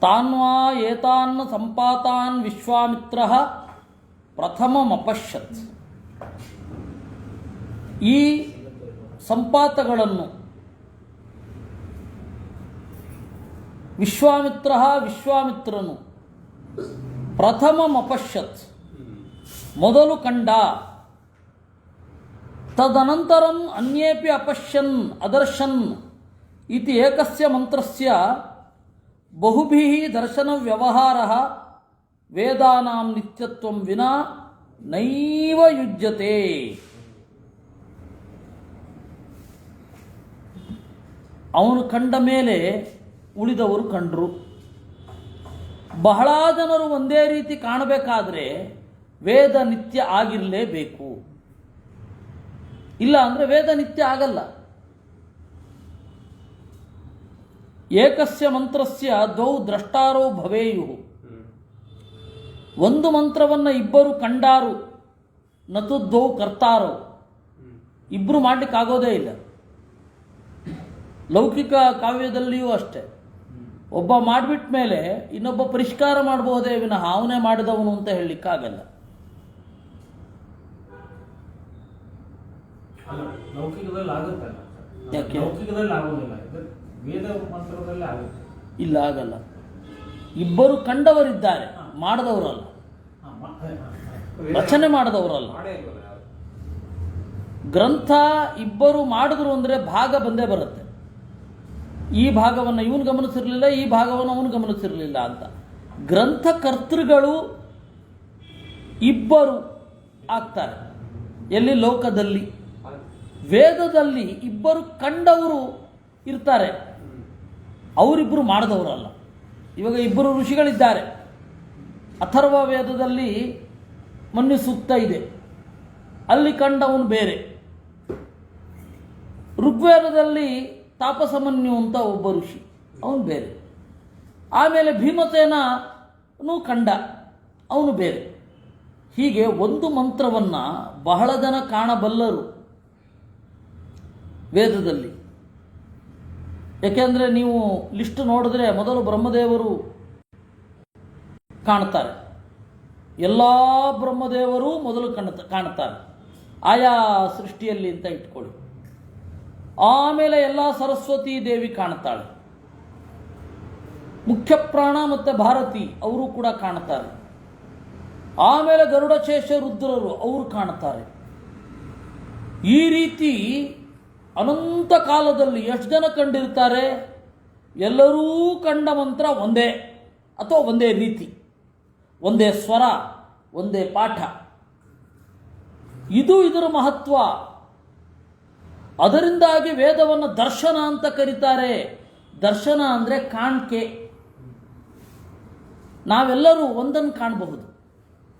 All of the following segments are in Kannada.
ತಾನ್ವಾ ಏತಾನ್ ಸಂಪಾತಾನ್ ವಿಶ್ವಾಮಿತ್ರಃ ಪ್ರಥಮಮಪಶ್ಯತ್. ಈ ಸಂಪಾತಗಳನ್ನು ವಿಶ್ವಾಮಿತ್ರನು ಪ್ರಥಮಮಪಶ್ಯತ್, ಮೊದಲು ಕಂಡ. ತದನಂತರಂ ಅನ್ಯೇಪಿ ಅಪಶ್ಯನ್ ಅದರ್ಶನ್ ಇತಿ ಏಕಸ್ಯ ಮಂತ್ರಸ್ಯ ಬಹುಭಿಃ ದರ್ಶನ ವ್ಯವಹಾರಃ ವೇದಾನಾಂ ನಿತ್ಯತ್ವಂ ವಿನಾ ನೈವ ಯುಜ್ಯತೆ. ಅವನು ಕಂಡ ಮೇಲೆ ಉಳಿದವರು ಕಂಡರು. ಬಹಳ ಜನರು ಒಂದೇ ರೀತಿ ಕಾಣಬೇಕಾದ್ರೆ ವೇದ ನಿತ್ಯ ಆಗಿರಲೇಬೇಕು. ಇಲ್ಲ ಅಂದರೆ ವೇದ ನಿತ್ಯ ಆಗಲ್ಲ. ಏಕಸ್ಯ ಮಂತ್ರಸ್ಯ ದ್ವೌ ದ್ರಷ್ಟಾರೋ ಭವೇಯು. ಒಂದು ಮಂತ್ರವನ್ನು ಇಬ್ಬರು ಕಂಡಾರು, ನತು ದ್ವೌ ಕರ್ತಾರೋ. ಇಬ್ಬರು ಮಾಡಲಿಕ್ಕಾಗೋದೇ ಇಲ್ಲ. ಲೌಕಿಕ ಕಾವ್ಯದಲ್ಲಿಯೂ ಅಷ್ಟೆ. ಒಬ್ಬ ಮಾಡಿಬಿಟ್ಟ ಮೇಲೆ ಇನ್ನೊಬ್ಬ ಪರಿಷ್ಕಾರ ಮಾಡಬಹುದೇ ವಿನಃ ಅವನೇ ಮಾಡಿದವನು ಅಂತ ಹೇಳಲಿಕ್ಕಾಗಲ್ಲ. ಯಾಕೆ ಇಲ್ಲ, ಆಗಲ್ಲ. ಇಬ್ಬರು ಕಂಡವರಿದ್ದಾರೆ, ಮಾಡದವರಲ್ಲ, ರಚನೆ ಮಾಡದವರಲ್ಲ. ಗ್ರಂಥ ಇಬ್ಬರು ಮಾಡಿದ್ರು ಅಂದರೆ ಭಾಗ ಬಂದೇ ಬರುತ್ತೆ. ಈ ಭಾಗವನ್ನು ಇವನು ಗಮನಿಸಿರಲಿಲ್ಲ, ಈ ಭಾಗವನ್ನು ಅವನು ಗಮನಿಸಿರಲಿಲ್ಲ ಅಂತ. ಗ್ರಂಥಕರ್ತೃಗಳು ಇಬ್ಬರು ಆಗ್ತಾರೆ. ಎಲ್ಲಿ? ಲೋಕದಲ್ಲಿ. ವೇದದಲ್ಲಿ ಇಬ್ಬರು ಕಂಡವರು ಇರ್ತಾರೆ, ಅವರಿಬ್ಬರು ಮಾಡಿದವರಲ್ಲ. ಇವಾಗ ಇಬ್ಬರು ಋಷಿಗಳಿದ್ದಾರೆ. ಅಥರ್ವ ವೇದದಲ್ಲಿ ಮನ್ಯು ಸೂಕ್ತ ಇದೆ, ಅಲ್ಲಿ ಕಂಡವನು ಬೇರೆ. ಋಗ್ವೇದದಲ್ಲಿ ತಾಪಸಮನ್ಯು ಅಂತ ಒಬ್ಬ ಋಷಿ, ಅವನು ಬೇರೆ. ಆಮೇಲೆ ಭೀಮಸೇನನು ಕಂಡ, ಅವನು ಬೇರೆ. ಹೀಗೆ ಒಂದು ಮಂತ್ರವನ್ನು ಬಹಳ ಜನ ಕಾಣಬಲ್ಲರು ವೇದದಲ್ಲಿ. ಯಾಕೆಂದರೆ ನೀವು ಲಿಸ್ಟ್ ನೋಡಿದ್ರೆ ಮೊದಲು ಬ್ರಹ್ಮದೇವರು ಕಾಣ್ತಾರೆ. ಎಲ್ಲ ಬ್ರಹ್ಮದೇವರು ಮೊದಲು ಕಾಣ್ತಾರೆ ಆಯಾ ಸೃಷ್ಟಿಯಲ್ಲಿ ಅಂತ ಇಟ್ಕೊಳ್ಳಿ. ಆಮೇಲೆ ಎಲ್ಲ ಸರಸ್ವತಿ ದೇವಿ ಕಾಣ್ತಾಳೆ. ಮುಖ್ಯ ಪ್ರಾಣ ಮತ್ತು ಭಾರತಿ ಅವರು ಕೂಡ ಕಾಣ್ತಾರೆ. ಆಮೇಲೆ ಗರುಡಶೇಷ ರುದ್ರರು ಅವರು ಕಾಣ್ತಾರೆ. ಈ ರೀತಿ ಅನಂತ ಕಾಲದಲ್ಲಿ ಎಷ್ಟು ಜನ ಕಂಡಿರ್ತಾರೆ? ಎಲ್ಲರೂ ಕಂಡ ಮಂತ್ರ ಒಂದೇ, ಅಥವಾ ಒಂದೇ ರೀತಿ, ಒಂದೇ ಸ್ವರ, ಒಂದೇ ಪಾಠ. ಇದು ಇದರ ಮಹತ್ವ. ಅದರಿಂದಾಗಿ ವೇದವನ್ನು ದರ್ಶನ ಅಂತ ಕರೀತಾರೆ. ದರ್ಶನ ಅಂದರೆ ಕಾಣಿಕೆ. ನಾವೆಲ್ಲರೂ ಒಂದನ್ನು ಕಾಣಬಹುದು,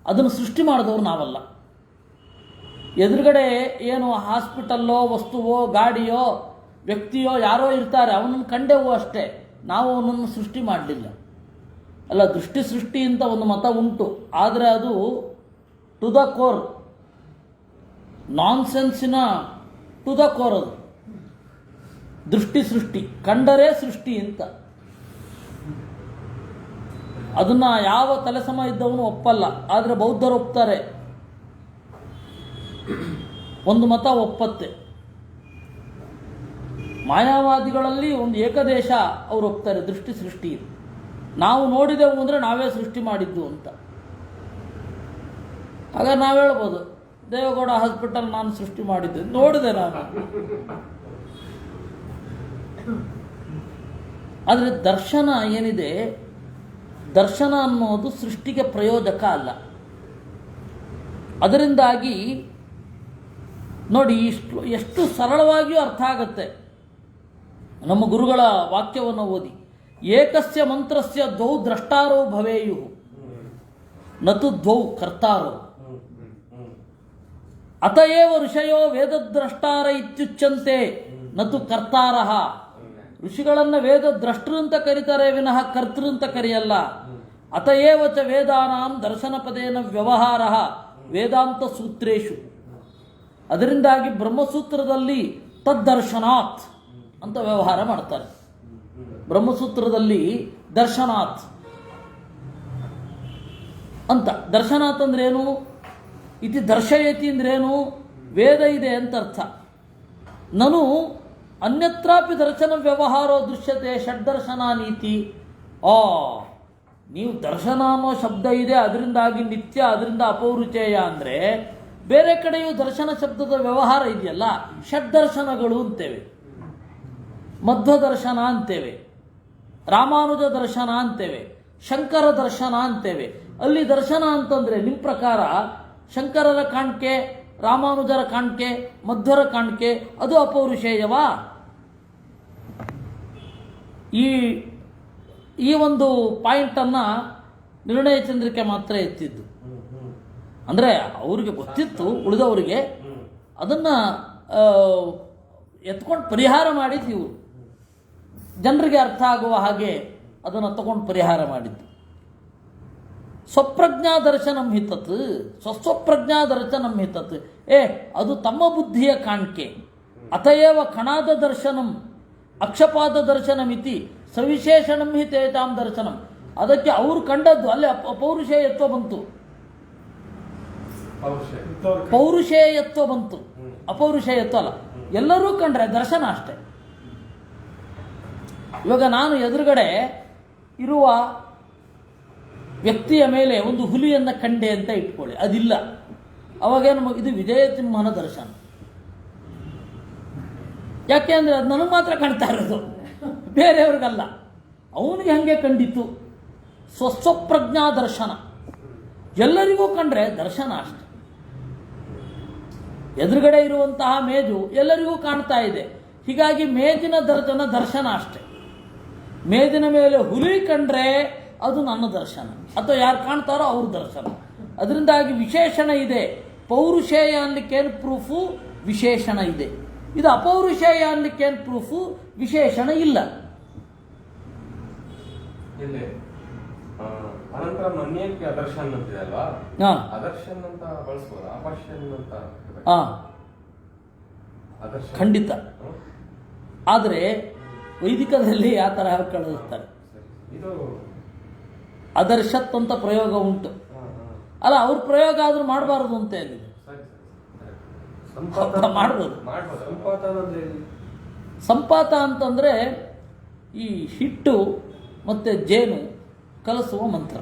ಅದನ್ನು ಸೃಷ್ಟಿ ಮಾಡಿದವರು ನಾವಲ್ಲ. ಎದುರುಗಡೆ ಏನು ಹಾಸ್ಪಿಟಲ್ಲೋ, ವಸ್ತುವೋ, ಗಾಡಿಯೋ, ವ್ಯಕ್ತಿಯೋ ಯಾರೋ ಇರ್ತಾರೆ, ಅವನನ್ನು ಕಂಡೆವು ಅಷ್ಟೇ, ನಾವು ಅವನನ್ನು ಸೃಷ್ಟಿ ಮಾಡಲಿಲ್ಲ. ಅಲ್ಲ, ಸೃಷ್ಟಿ ಅಂತ ಒಂದು ಮತ ಉಂಟು, ಆದರೆ ಅದು ಟು ದ ಕೋರ್, ನಾನ್ಸೆನ್ಸಿನ ಟು ದ ಕೋರ್. ಅದು ಸೃಷ್ಟಿ ಕಂಡರೇ ಸೃಷ್ಟಿ ಅಂತ. ಅದನ್ನ ಯಾವ ತಲೆಸಮ ಇದ್ದವನು ಒಪ್ಪಲ್ಲ, ಆದರೆ ಬೌದ್ಧರು ಒಪ್ತಾರೆ. ಒಂದು ಮತ ಒಪ್ಪತ್ತೆ. ಮಾಯಾವಾದಿಗಳಲ್ಲಿ ಒಂದು ಏಕದೇಶ ಅವರು ಒಪ್ತಾರೆ, ಸೃಷ್ಟಿ. ನಾವು ನೋಡಿದೆವು ಅಂದರೆ ನಾವೇ ಸೃಷ್ಟಿ ಮಾಡಿದ್ದು ಅಂತ. ಆಗ ನಾವು ಹೇಳ್ಬೋದು, ದೇವೇಗೌಡ ಹಾಸ್ಪಿಟಲ್ ನಾನು ಸೃಷ್ಟಿ ಮಾಡಿದ್ದೆ, ನೋಡಿದೆ ನಾನು. ಆದರೆ ದರ್ಶನ ಏನಿದೆ, ದರ್ಶನ ಅನ್ನೋದು ಸೃಷ್ಟಿಗೆ ಪ್ರಯೋಜಕ ಅಲ್ಲ. ಅದರಿಂದಾಗಿ ನೋಡಿ, ಎಷ್ಟು ಸರಳವಾಗಿಯೂ ಅರ್ಥ ಆಗುತ್ತೆ. ನಮ್ಮ ಗುರುಗಳ ವಾಕ್ಯವನ್ನು ಓದಿ, ಏಕಸ್ಯ ಮಂತ್ರಸ್ಯ ದ್ವೌ ದ್ರಷ್ಟಾರೋ ಭವೇಯು ನತು ದ್ವೌ ಕರ್ತಾರೋ. ಅತಯೇವ ಋಷಯೋ ವೇದದ್ರಷ್ಟಾರ ಇತ್ಯುಚ್ಯಂತೆ ನತು ಕರ್ತಾರಃ. ಋಷಿಗಳನ್ನು ವೇದ ದ್ರಷ್ಟೃ ಅಂತ ಕರೀತಾರೆ ವಿನಃ ಕರ್ತೃ ಅಂತ ಕರೆಯಲ್ಲ. ಅತಯೇವ ಚ ವೇದಾನಾಂ ದರ್ಶನ ಪದೇನ ವ್ಯವಹಾರ ವೇದಾಂತ ಸೂತ್ರೇಶು. ಅದರಿಂದಾಗಿ ಬ್ರಹ್ಮಸೂತ್ರದಲ್ಲಿ ತದ್ದರ್ಶನಾತ್ ಅಂತ ವ್ಯವಹಾರ ಮಾಡ್ತಾರೆ. ಬ್ರಹ್ಮಸೂತ್ರದಲ್ಲಿ ದರ್ಶನಾತ್ ಅಂತ. ದರ್ಶನಾತ್ ಅಂದ್ರೇನು? ಇತಿ ದರ್ಶಯತಿ ಅಂದ್ರೇನು? ವೇದ ಇದೆ ಅಂತ ಅರ್ಥ. ನನು ಅನ್ಯತ್ರಾಪಿ ದರ್ಶನ ವ್ಯವಹಾರೋ ದೃಶ್ಯತೆ ಷಡ್ದರ್ಶನ ನೀತಿ. ನೀವು ದರ್ಶನ ಅನ್ನೋ ಶಬ್ದ ಇದೆ, ಅದರಿಂದಾಗಿ ನಿತ್ಯ, ಅದರಿಂದ ಅಪೌರುಚೇಯ ಅಂದರೆ ಬೇರೆ ಕಡೆಯೂ ದರ್ಶನ ಶಬ್ದದ ವ್ಯವಹಾರ ಇದೆಯಲ್ಲ, ಷಡ್ದರ್ಶನಗಳು ಅಂತೇವೆ. ಮಧ್ವ ದರ್ಶನ ಅಂತೇವೆ, ರಾಮಾನುಜ ದರ್ಶನ ಅಂತೇವೆ, ಶಂಕರ ದರ್ಶನ ಅಂತೇವೆ. ಅಲ್ಲಿ ದರ್ಶನ ಅಂತಂದ್ರೆ ನಿಮ್ಮ ಪ್ರಕಾರ ಶಂಕರರ ಕಾಣಿಕೆ, ರಾಮಾನುಜರ ಕಾಣಿಕೆ, ಮಧ್ವರ ಕಾಣಿಕೆ ಅದು ಅಪೌರುಷೇಯವಾ? ಈ ಒಂದು ಪಾಯಿಂಟನ್ನು ನಿರ್ಣಯ ಚಂದ್ರಿಕೆ ಮಾತ್ರ ಎತ್ತಿದ್ದು. ಅಂದರೆ ಅವ್ರಿಗೆ ಗೊತ್ತಿತ್ತು, ಉಳಿದವರಿಗೆ ಅದನ್ನು ಎತ್ಕೊಂಡು ಪರಿಹಾರ ಮಾಡಿದ್ದು ಇವರು. ಜನರಿಗೆ ಅರ್ಥ ಆಗುವ ಹಾಗೆ ಅದನ್ನು ತಗೊಂಡು ಪರಿಹಾರ ಮಾಡಿದ್ದು. ಸ್ವಪ್ರಜ್ಞಾ ದರ್ಶನಂ ಹಿತತ್, ಸ್ವಸ್ವಪ್ರಜ್ಞಾ ದರ್ಶನಂ ಹಿತತ್. ಅದು ತಮ್ಮ ಬುದ್ಧಿಯ ಕಾಣಿಕೆ. ಅತಯೇವ ಕಣಾದ ದರ್ಶನಂ ಅಕ್ಷಪಾದ ದರ್ಶನಮಿತಿ ಸವಿಶೇಷಣಂ ಹಿ ತೇಜಾಂ ದರ್ಶನಂ. ಅದಕ್ಕೆ ಅವರು ಕಂಡದ್ದು ಅಲ್ಲಿ ಪೌರುಷೇಯತ್ವ ಬಂತು, ಪೌರುಷೇಯತ್ವ ಬಂತು, ಅಪೌರುಷೇಯತ್ವ ಅಲ್ಲ. ಎಲ್ಲರೂ ಕಂಡ್ರೆ ದರ್ಶನ ಅಷ್ಟೆ. ಇವಾಗ ನಾನು ಎದುರುಗಡೆ ಇರುವ ವ್ಯಕ್ತಿಯ ಮೇಲೆ ಒಂದು ಹುಲಿಯನ್ನು ಕಂಡೆ ಅಂತ ಇಟ್ಕೊಳ್ಳಿ, ಅದಿಲ್ಲ. ಅವಾಗೇನು, ಇದು ವಿಜಯಸಿಂಹನ ದರ್ಶನ. ಯಾಕೆ ಅಂದರೆ ಅದು ನನಗೆ ಮಾತ್ರ ಕಾಣ್ತಾ ಇರೋದು, ಬೇರೆಯವ್ರಿಗಲ್ಲ. ಅವನಿಗೆ ಹಾಗೆ ಕಂಡಿತು. ಸ್ವಸ್ವಪ್ರಜ್ಞಾ ದರ್ಶನ. ಎಲ್ಲರಿಗೂ ಕಂಡ್ರೆ ದರ್ಶನ ಅಷ್ಟೆ. ಎದುರುಗಡೆ ಇರುವಂತಹ ಮೇಜು ಎಲ್ಲರಿಗೂ ಕಾಣ್ತಾ ಇದೆ, ಹೀಗಾಗಿ ಮೇಜಿನ ದರ್ಶನ ಅಷ್ಟೆ. ಮೇಜಿನ ಮೇಲೆ ಹುಲಿ ಕಂಡ್ರೆ ಅದು ನನ್ನ ದರ್ಶನ, ಅಥವಾ ಯಾರು ಕಾಣ್ತಾರೋ ಅವ್ರ ದರ್ಶನ. ಅದರಿಂದಾಗಿ ವಿಶೇಷಣ ಇದೆ. ಪೌರುಷೇಯ ಅನ್ಲಿಕ್ಕೇನು ಪ್ರೂಫು? ವಿಶೇಷಣ ಇದೆ. ಇದು ಅಪೌರುಷೇಯ ಅನ್ಲಿಕ್ಕೇನು ಪ್ರೂಫು? ವಿಶೇಷಣ ಇಲ್ಲ. ಅನಂತರ ಮನ್ಯಕ್ಕೆ ಅದರ್ಶನ್ ಅಂತಿದೆ ಅಲ್ವಾ, ಅದರ್ಶನ್ ಅಂತ ಬಳಸ್ಬೋದ? ಅಪರ್ಶನ್ ಅಂತ ಖಂಡಿತ. ಆದರೆ ವೈದಿಕದಲ್ಲಿ ಆ ತರಹ ಕಳಿಸ್ತಾರೆ. ಅದರ್ಶತ್ ಅಂತ ಪ್ರಯೋಗ ಉಂಟು ಅಲ್ಲ, ಅವ್ರ ಪ್ರಯೋಗ ಆದ್ರೂ ಮಾಡಬಾರದು ಅಂತ ಹೇಳಿ ಮಾಡ್ಬೋದು. ಸಂಪಾತ ಅಂತಂದ್ರೆ ಈ ಹಿಟ್ಟು ಮತ್ತೆ ಜೇನು ಕಲಿಸುವ ಮಂತ್ರ.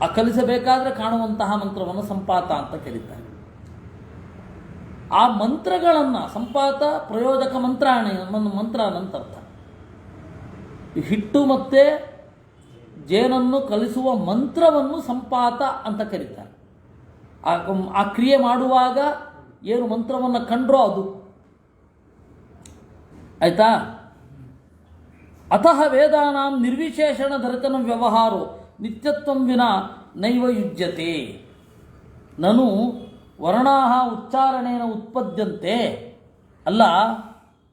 ಆ ಕಲಿಸಬೇಕಾದ್ರೆ ಕಾಣುವಂತಹ ಮಂತ್ರವನ್ನು ಸಂಪಾತ ಅಂತ ಕರೀತಾರೆ. ಆ ಮಂತ್ರಗಳನ್ನು ಸಂಪಾತ ಪ್ರಯೋಜಕ ಮಂತ್ರ ಅನಂತರ್ಥ. ಈ ಹಿಟ್ಟು ಮತ್ತೆ ಜೇನನ್ನು ಕಲಿಸುವ ಮಂತ್ರವನ್ನು ಸಂಪಾತ ಅಂತ ಕರೀತಾರೆ. ಆ ಕ್ರಿಯೆ ಮಾಡುವಾಗ ಏನು ಮಂತ್ರವನ್ನು ಕಂಡ್ರೋ ಅದು ಆಯ್ತಾ. ಅತಃ ವೇದಾನಾಂ ನಿರ್ವಿಶೇಷಣ ದರ್ಶನ ವ್ಯವಹಾರೋ ನಿತ್ಯತ್ವಂ ವಿನಾ ನೈವ ಯುಜ್ಯತೆ. ನನು ವರ್ಣಾಹ ಉಚ್ಚಾರಣೇನ ಉತ್ಪದ್ಯಂತೆ. ಅಲ್ಲ,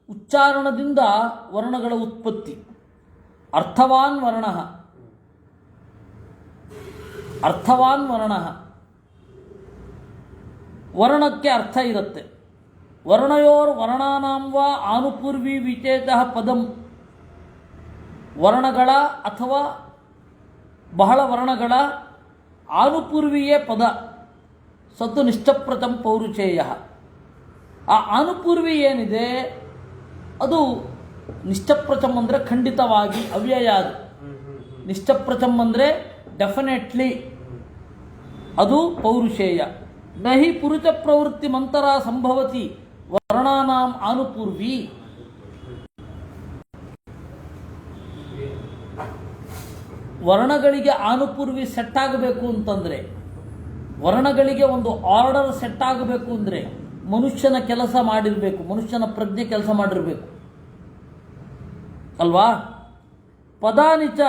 ಉಚ್ಚಾರಣದಿಂದ ವರ್ಣಗಳ ಉತ್ಪತ್ತಿ. ಅರ್ಥವಾನ್ ವರ್ಣ, ಅರ್ಥವಾನ್ ವರ್ಣ, ವರ್ಣಕ್ಕೆ ಅರ್ಥ ಇರುತ್ತೆ. ವರ್ಣಯೋರ್ ವರ್ಣಾನಾಂ ವಾ ಆನುಪೂರ್ವಿ ವಿಚೇತಃ ಪದಂ. ವರ್ಣಗಳ ಅಥವಾ ಬಹಳ ವರ್ಣಗಳ ಆನುಪೂರ್ವಿಯೇ ಪದ. ಸತ್ತು ನಿಷ್ಠಪ್ರತಂ ಪೌರುಷೇಯ. ಆ ಆನುಪೂರ್ವಿ ಏನಿದೆ ಅದು ನಿಷ್ಠಪ್ರಚಂ ಅಂದರೆ ಖಂಡಿತವಾಗಿ ಅವ್ಯಯ. ಅದು ನಿಷ್ಠಪ್ರಚಂ ಅಂದರೆ ಡೆಫಿನೆಟ್ಲಿ ಅದು ಪೌರುಷೇಯ. ನಹಿ ಪುರುಷ ಪ್ರವೃತ್ತಿ ಮಂತರ ಸಂಭವತಿ ವರ್ಣಾನಾಂ ಆನುಪೂರ್ವಿ. ವರ್ಣಗಳಿಗೆ ಆನುಪೂರ್ವಿ ಸೆಟ್ ಆಗಬೇಕು ಅಂತಂದರೆ, ವರ್ಣಗಳಿಗೆ ಒಂದು ಆರ್ಡರ್ ಸೆಟ್ ಆಗಬೇಕು ಅಂದರೆ ಮನುಷ್ಯನ ಕೆಲಸ ಮಾಡಿರಬೇಕು, ಮನುಷ್ಯನ ಪ್ರಜ್ಞೆ ಕೆಲಸ ಮಾಡಿರಬೇಕು ಅಲ್ವಾ. ಪದಾನಿಚ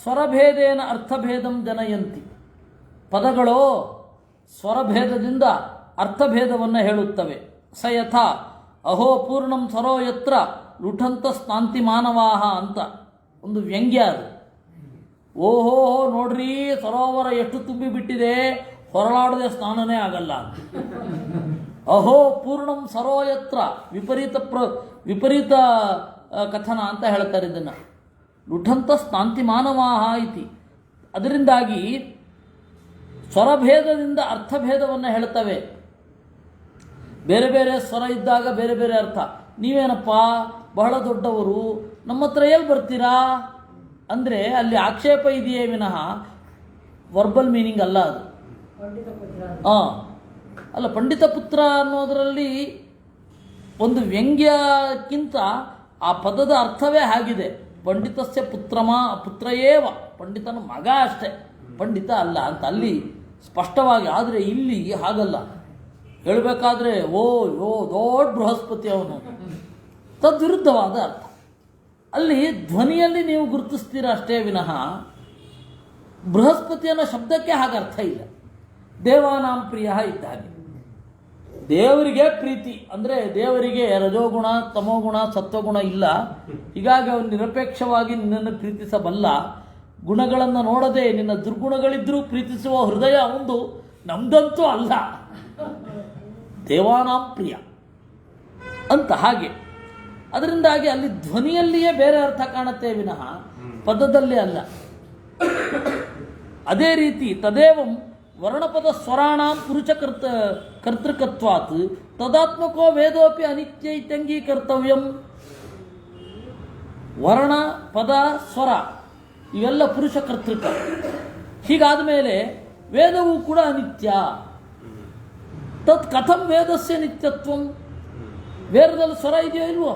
ಸ್ವರಭೇದೇನ ಅರ್ಥಭೇದಂ ಜನಯಂತಿ. ಪದಗಳು ಸ್ವರಭೇದದಿಂದ ಅರ್ಥಭೇದವನ್ನು ಹೇಳುತ್ತವೆ. ಸ ಯಥಾ ಅಹೋ ಪೂರ್ಣಂ ಸರೋ ಯತ್ರ ಲುಠಂತ ಸ್ನಾಂತಿ ಮಾನವಾಹ ಅಂತ ಒಂದು ವ್ಯಂಗ್ಯ ಅದು. ಓಹೋ ನೋಡ್ರಿ ಸರೋವರ ಎಷ್ಟು ತುಂಬಿ ಬಿಟ್ಟಿದೆ, ಹೊರಳಾಡದೆ ಸ್ನಾನನೇ ಆಗಲ್ಲ. ಅಹೋ ಪೂರ್ಣಂ ಸರೋಯತ್ರ ವಿಪರೀತ ಕಥನ ಅಂತ ಹೇಳ್ತಾರೆ ಇದನ್ನು. ಲುಠಂತ ಸ್ನಾಂತಿ ಮಾನವಾಹ ಇತಿ. ಅದರಿಂದಾಗಿ ಸ್ವರಭೇದದಿಂದ ಅರ್ಥಭೇದವನ್ನು ಹೇಳ್ತವೆ. ಬೇರೆ ಬೇರೆ ಸ್ವರ ಇದ್ದಾಗ ಬೇರೆ ಬೇರೆ ಅರ್ಥ. ನೀವೇನಪ್ಪ ಬಹಳ ದೊಡ್ಡವರು, ನಮ್ಮ ಹತ್ರ ಎಲ್ಲಿ ಬರ್ತೀರಾ ಅಂದರೆ ಅಲ್ಲಿ ಆಕ್ಷೇಪ ಇದೆಯೇ ವಿನಃ ವರ್ಬಲ್ ಮೀನಿಂಗ್ ಅಲ್ಲ ಅದು. ಅಲ್ಲ, ಪಂಡಿತ ಪುತ್ರ ಅನ್ನೋದರಲ್ಲಿ ಒಂದು ವ್ಯಂಗ್ಯಕ್ಕಿಂತ ಆ ಪದದ ಅರ್ಥವೇ ಆಗಿದೆ. ಪಂಡಿತಸ್ಯ ಪುತ್ರಯೇವ, ಪಂಡಿತನ ಮಗ ಅಷ್ಟೇ, ಪಂಡಿತ ಅಲ್ಲ ಅಂತ ಅಲ್ಲಿ ಸ್ಪಷ್ಟವಾಗಿ. ಆದರೆ ಇಲ್ಲಿ ಹಾಗಲ್ಲ. ಹೇಳಬೇಕಾದ್ರೆ ಓ ದೊಡ್ಡ ಬೃಹಸ್ಪತಿ ಅವನು, ತದ್ವಿರುದ್ಧವಾದ ಅರ್ಥ. ಅಲ್ಲಿ ಧ್ವನಿಯಲ್ಲಿ ನೀವು ಗುರುತಿಸ್ತೀರ ಅಷ್ಟೇ ವಿನಃ ಬೃಹಸ್ಪತಿ ಅನ್ನೋ ಶಬ್ದಕ್ಕೆ ಹಾಗೆ ಅರ್ಥ ಇಲ್ಲ. ದೇವಾನಾಂ ಪ್ರಿಯ ಇದ್ದ ಹಾಗೆ. ದೇವರಿಗೆ ಪ್ರೀತಿ ಅಂದರೆ ದೇವರಿಗೆ ರಜೋಗುಣ ತಮೋಗುಣ ಸತ್ವಗುಣ ಇಲ್ಲ. ಹೀಗಾಗಿ ಅವನು ನಿರಪೇಕ್ಷವಾಗಿ ನಿನ್ನನ್ನು ಪ್ರೀತಿಸಬಲ್ಲ. ಗುಣಗಳನ್ನು ನೋಡದೆ ನಿನ್ನ ದುರ್ಗುಣಗಳಿದ್ದರೂ ಪ್ರೀತಿಸುವ ಹೃದಯ ಒಂದು, ನಮ್ದಂತೂ ಅಲ್ಲ. ದೇವಾನಾಂ ಪ್ರಿಯ ಅಂತ ಹಾಗೆ. ಅದರಿಂದಾಗಿ ಅಲ್ಲಿ ಧ್ವನಿಯಲ್ಲಿಯೇ ಬೇರೆ ಅರ್ಥ ಕಾಣುತ್ತೆ ವಿನಃ ಪದದಲ್ಲಿ ಅಲ್ಲ. ಅದೇ ರೀತಿ ತದೇವಂ ವರ್ಣಪದ ಸ್ವರಾಣಾಂ ಪುರುಷ ಕರ್ತೃಕತ್ವಾತ್ ತದಾತ್ಮಕೋ ವೇದೋಪಿ ಅನಿತ್ಯ ಇತ್ಯಂಗೀಕರ್ತವ್ಯಂ. ವರ್ಣ ಪದ ಸ್ವರ ಇವೆಲ್ಲ ಪುರುಷ ಕರ್ತೃಕ. ಹೀಗಾದ ಮೇಲೆ ವೇದವೂ ಕೂಡ ಅನಿತ್ಯ. ತತ್ ಕಥಂ ವೇದಸ್ಯ ನಿತ್ಯತ್ವಂ. ವೇದದಲ್ಲಿ ಸ್ವರ ಇದೆಯೋ ಇಲ್ವೋ?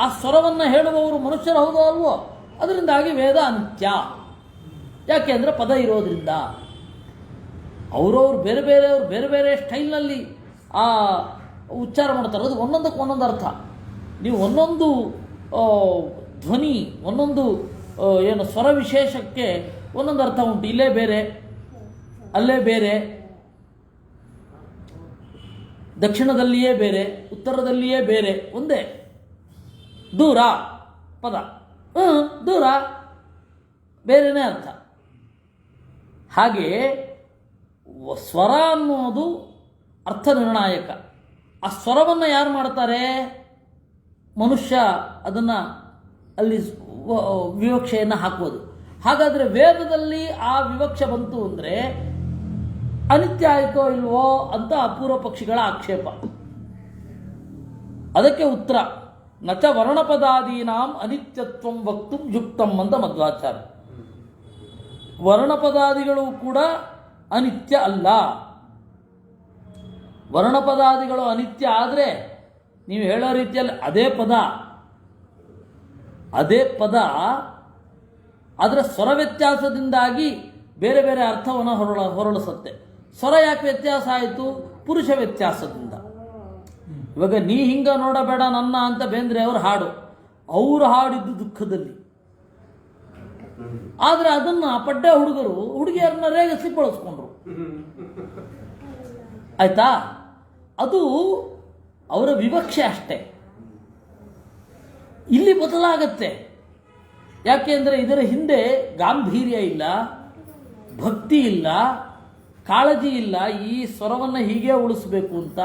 ಆ ಸ್ವರವನ್ನು ಹೇಳುವವರು ಮನುಷ್ಯರು ಹೌದೋ ಅಲ್ವೋ? ಅದರಿಂದಾಗಿ ವೇದ ಅನಿತ್ಯ. ಯಾಕೆ ಅಂದರೆ ಪದ ಇರೋದ್ರಿಂದ. ಅವರವ್ರು ಬೇರೆ ಬೇರೆ ಸ್ಟೈಲ್ನಲ್ಲಿ ಆ ಉಚ್ಚಾರ ಮಾಡ್ತಾರೆ. ಅದು ಒಂದೊಂದಕ್ಕೆ ಒಂದೊಂದು ಅರ್ಥ. ನೀವು ಒಂದೊಂದು ಧ್ವನಿ, ಒಂದೊಂದು ಏನು ಸ್ವರ ವಿಶೇಷಕ್ಕೆ ಒಂದೊಂದು ಅರ್ಥ ಉಂಟು. ಇಲ್ಲೇ ಬೇರೆ, ಅಲ್ಲೇ ಬೇರೆ, ದಕ್ಷಿಣದಲ್ಲಿಯೇ ಬೇರೆ, ಉತ್ತರದಲ್ಲಿಯೇ ಬೇರೆ. ಒಂದೇ ದೂರ ಪದ, ದೂರ ಬೇರೆನೇ ಅರ್ಥ. ಹಾಗೆ ಸ್ವರ ಅನ್ನೋದು ಅರ್ಥ ನಿರ್ಣಾಯಕ. ಆ ಸ್ವರವನ್ನು ಯಾರು ಮಾಡ್ತಾರೆ? ಮನುಷ್ಯ ಅದನ್ನು ಅಲ್ಲಿ ವಿವಕ್ಷೆಯನ್ನು ಹಾಕುವುದು. ಹಾಗಾದರೆ ವೇದದಲ್ಲಿ ಆ ವಿವಕ್ಷೆ ಬಂತು ಅಂದರೆ ಅನಿತ್ಯ ಆಯಿತೋ ಇಲ್ವೋ ಅಂತ ಅಪೂರ್ವ ಪಕ್ಷಿಗಳ ಆಕ್ಷೇಪ. ಅದಕ್ಕೆ ಉತ್ತರ ನಚ ವರ್ಣಪದಾದೀನಾಂ ಅನಿತ್ಯತ್ವಂ ವಕ್ತುಂ ಯುಕ್ತಂ ಅಂತ ಮಧ್ವಾಚಾರ್ಯ. ವರ್ಣಪದಾದಿಗಳು ಕೂಡ ಅನಿತ್ಯ ಅಲ್ಲ. ವರ್ಣಪದಾದಿಗಳು ಅನಿತ್ಯ ಆದರೆ ನೀವು ಹೇಳೋ ರೀತಿಯಲ್ಲಿ ಅದೇ ಪದ ಅದರ ಸ್ವರ ವ್ಯತ್ಯಾಸದಿಂದಾಗಿ ಬೇರೆ ಬೇರೆ ಅರ್ಥವನ್ನು ಹೊರಳಿಸುತ್ತೆ. ಸ್ವರ ಯಾಕೆ ವ್ಯತ್ಯಾಸ ಆಯಿತು? ಪುರುಷ ವ್ಯತ್ಯಾಸದಿಂದ. ಇವಾಗ ನೀ ಹಿಂಗ ನೋಡಬೇಡ ನನ್ನ ಅಂತ ಬೇಂದ್ರೆ ಅವರು ಹಾಡು, ಅವರು ಹಾಡಿದ್ದು ದುಃಖದಲ್ಲಿ. ಆದರೆ ಅದನ್ನು ಪಡ್ಡೆ ಹುಡುಗರು ಹುಡುಗಿಯರನ್ನ ರೇಗಿಸಿ ಬಳಸ್ಕೊಂಡ್ರು. ಆಯ್ತಾ? ಅದು ಅವರ ವಿವಕ್ಷೆ ಅಷ್ಟೇ. ಇಲ್ಲಿ ಬದಲಾಗತ್ತೆ. ಯಾಕೆಂದರೆ ಇದರ ಹಿಂದೆ ಗಾಂಭೀರ್ಯ ಇಲ್ಲ, ಭಕ್ತಿ ಇಲ್ಲ, ಕಾಳಜಿ ಇಲ್ಲ. ಈ ಸ್ವರವನ್ನು ಹೀಗೆ ಉಳಿಸಬೇಕು ಅಂತ